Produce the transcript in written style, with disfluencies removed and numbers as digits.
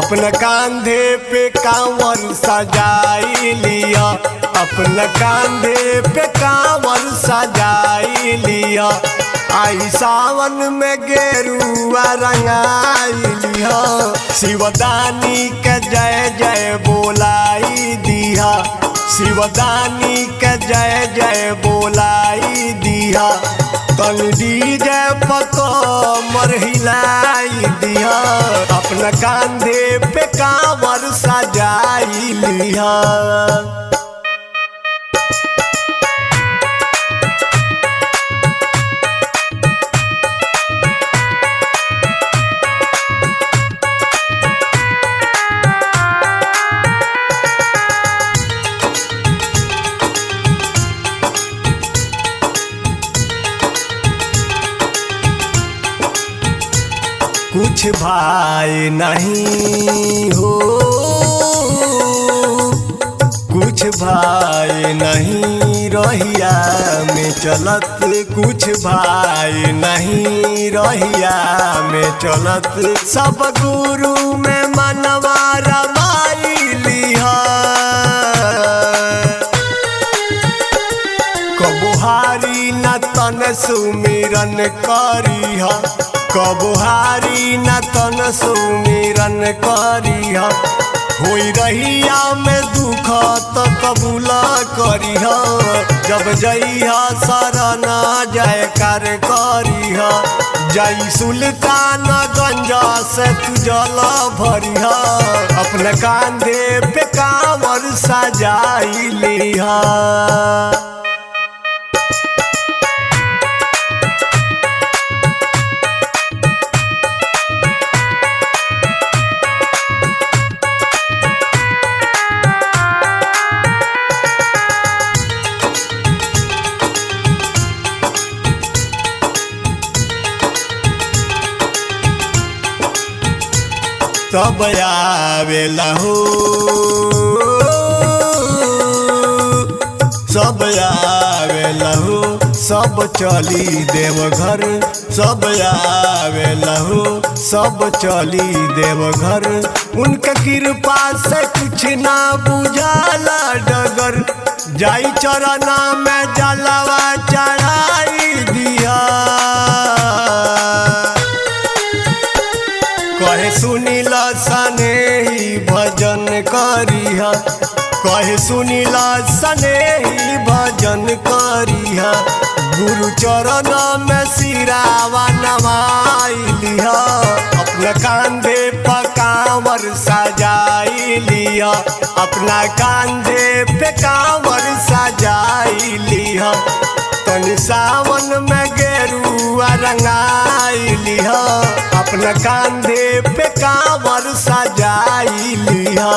अपना कांधे पे कांवर सजाई लिया, अपना कांधे पे कांवर सजाई लिया। आई सावन में गेरुआ रंगाई लिया, शिवदानी के जय जय बोलाई दिया, शिवदानी के जय जय बोलाई दिया। तन डीजे पको मर हिलाई दिया, अपना कांधे पे कांवर सजाई लिया। कुछ भाई नहीं हो, कुछ भाई नहीं रहिया में चलत, कुछ भाई नहीं रहिया में चलत। सब गुरु में मनवा रमाई लिया, कबुहारी न तन सुमिरन करिहा, कबुहारी न तन सुमिरन करिहा। होई रहिया में दुख तो कबूल करिहा, जब जइहा शरण जयकार करिहा। जई सुल्तानगंज से तू जल भरिहा, अपने कांधे पे कांवर सजाई लिहा। सब आवेला हो, सब आवेला हो, सब चली देवघर, सब आवेला हो, सब चली देवघर। उनका कृपा से कुछ ना बुझाला डगर, जाई चरना में जलवा चढ़ाई दिया। कहे सुनीला सनेही भजन करिहा, कहे सुनीला सनेही भजन करिहा। गुरु चरण में सिरावा नवाई लिहा, अपना कांधे पर कांवर सजाई लिया, अपना कांधे पे कांवर सजाई लिया। तन सावन में गेरुआ रंगाई लिहा, अपना कांधे पे कांवर सजाई लिहा।